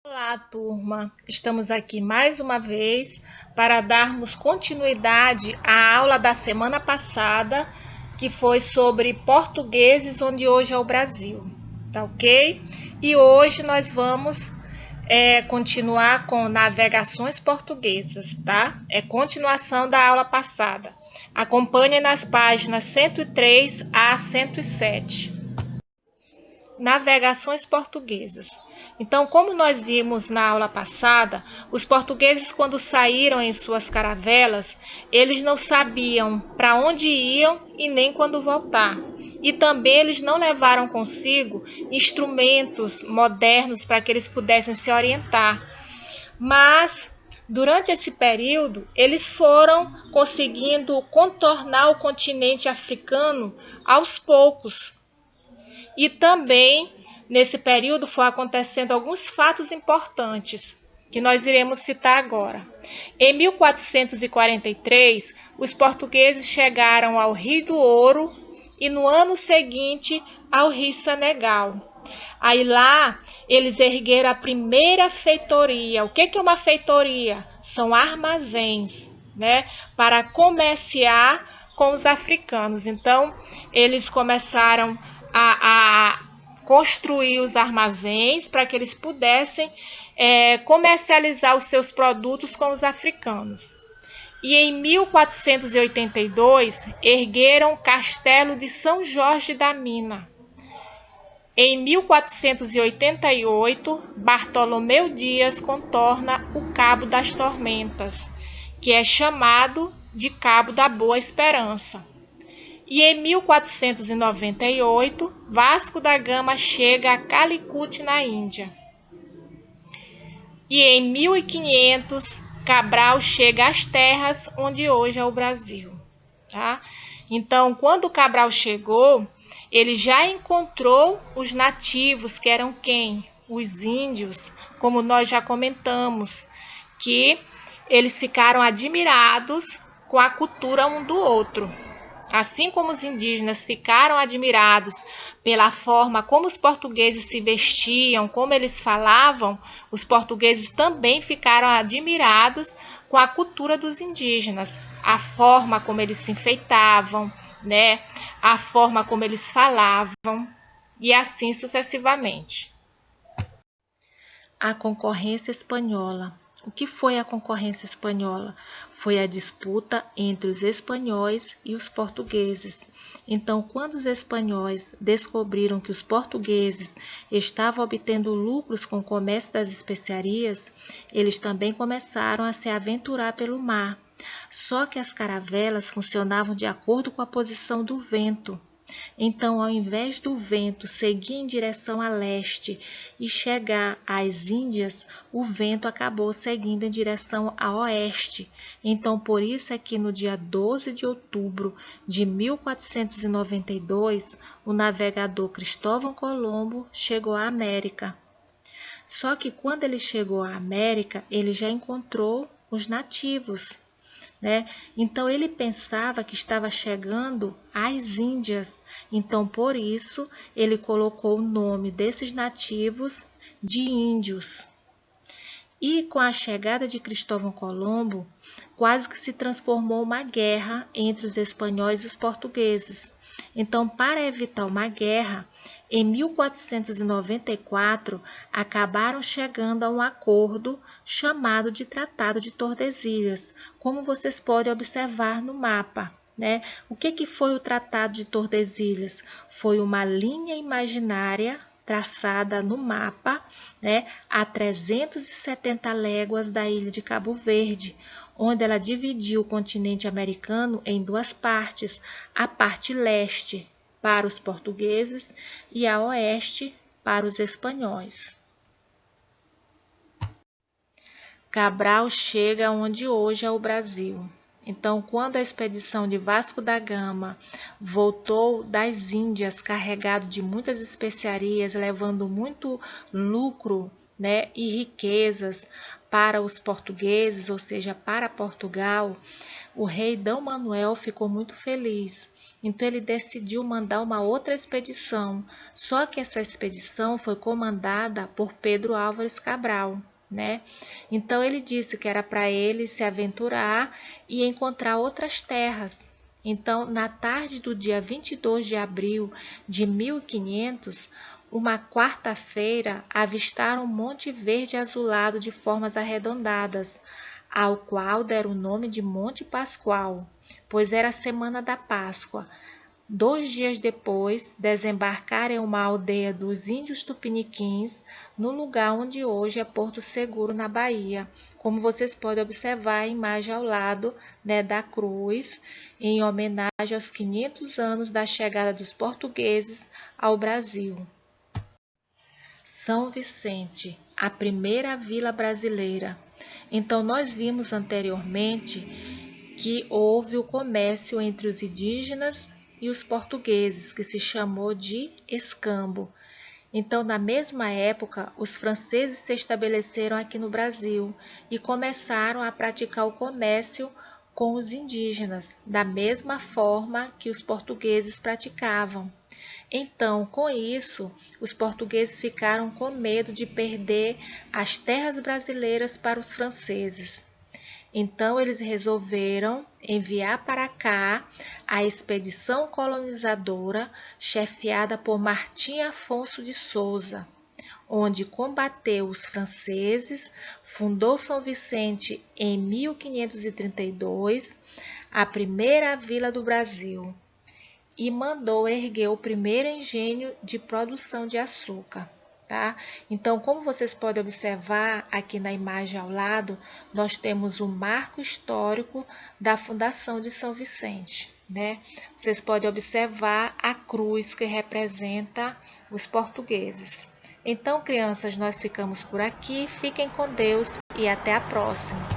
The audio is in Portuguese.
Olá, turma! Estamos aqui mais uma vez para darmos continuidade à aula da semana passada, que foi sobre portugueses, onde hoje é o Brasil, tá ok? E hoje nós vamos continuar com navegações portuguesas, tá? É continuação da aula passada. Acompanhe nas páginas 103 a 107. Navegações portuguesas. Então, como nós vimos na aula passada, os portugueses, quando saíram em suas caravelas, eles não sabiam para onde iam e nem quando voltar. E também eles não levaram consigo instrumentos modernos para que eles pudessem se orientar. Mas durante esse período, eles foram conseguindo contornar o continente africano aos poucos. E também, nesse período, foi acontecendo alguns fatos importantes, que nós iremos citar agora. Em 1443, os portugueses chegaram ao Rio do Ouro e no ano seguinte ao Rio Senegal. Aí lá, eles ergueram a primeira feitoria. O que é uma feitoria? São armazéns, né, para comerciar com os africanos. Então, eles começaram a construir os armazéns para que eles pudessem comercializar os seus produtos com os africanos. E em 1482, ergueram o Castelo de São Jorge da Mina. Em 1488, Bartolomeu Dias contorna o Cabo das Tormentas, que é chamado de Cabo da Boa Esperança. E em 1498, Vasco da Gama chega a Calicut, na Índia. E em 1500, Cabral chega às terras onde hoje é o Brasil. Tá? Então, quando Cabral chegou, ele já encontrou os nativos, que eram quem? Os índios, como nós já comentamos, que eles ficaram admirados com a cultura um do outro. Assim como os indígenas ficaram admirados pela forma como os portugueses se vestiam, como eles falavam, os portugueses também ficaram admirados com a cultura dos indígenas, a forma como eles se enfeitavam, né? A forma como eles falavam e assim sucessivamente. A concorrência espanhola. O que foi a concorrência espanhola? Foi a disputa entre os espanhóis e os portugueses. Então, quando os espanhóis descobriram que os portugueses estavam obtendo lucros com o comércio das especiarias, eles também começaram a se aventurar pelo mar. Só que as caravelas funcionavam de acordo com a posição do vento. Então, ao invés do vento seguir em direção a leste e chegar às Índias, o vento acabou seguindo em direção a oeste. Então, por isso é que no dia 12 de outubro de 1492, o navegador Cristóvão Colombo chegou à América. Só que quando ele chegou à América, ele já encontrou os nativos, né? Então ele pensava que estava chegando às Índias. Então por isso ele colocou o nome desses nativos de índios. E com a chegada de Cristóvão Colombo, quase que se transformou uma guerra entre os espanhóis e os portugueses. Então, para evitar uma guerra, em 1494, acabaram chegando a um acordo chamado de Tratado de Tordesilhas, como vocês podem observar no mapa, né? O que foi o Tratado de Tordesilhas? Foi uma linha imaginária traçada no mapa, né, a 370 léguas da ilha de Cabo Verde, onde ela dividiu o continente americano em duas partes, a parte leste para os portugueses e a oeste para os espanhóis. Cabral chega onde hoje é o Brasil. Então, quando a expedição de Vasco da Gama voltou das Índias carregado de muitas especiarias, levando muito lucro, né, e riquezas para os portugueses, ou seja, para Portugal, o rei D. Manuel ficou muito feliz. Então ele decidiu mandar uma outra expedição, só que essa expedição foi comandada por Pedro Álvares Cabral, né? Então ele disse que era para ele se aventurar e encontrar outras terras. Então, na tarde do dia 22 de abril de 1500, uma quarta-feira, avistaram um monte verde azulado de formas arredondadas, ao qual deram o nome de Monte Pascoal, pois era a semana da Páscoa. 2 dias depois, desembarcaram em uma aldeia dos índios tupiniquins, no lugar onde hoje é Porto Seguro, na Bahia. Como vocês podem observar a imagem ao lado, né, da cruz, em homenagem aos 500 anos da chegada dos portugueses ao Brasil. São Vicente, a primeira vila brasileira. Então, nós vimos anteriormente que houve o comércio entre os indígenas e os portugueses, que se chamou de escambo. Então, na mesma época, os franceses se estabeleceram aqui no Brasil e começaram a praticar o comércio com os indígenas, da mesma forma que os portugueses praticavam. Então, com isso, os portugueses ficaram com medo de perder as terras brasileiras para os franceses. Então, eles resolveram enviar para cá a expedição colonizadora chefiada por Martim Afonso de Souza, onde combateu os franceses, fundou São Vicente em 1532, a primeira vila do Brasil, e mandou erguer o primeiro engenho de produção de açúcar. Tá? Então, como vocês podem observar aqui na imagem ao lado, nós temos o marco histórico da fundação de São Vicente, né? Vocês podem observar a cruz que representa os portugueses. Então, crianças, nós ficamos por aqui. Fiquem com Deus e até a próxima.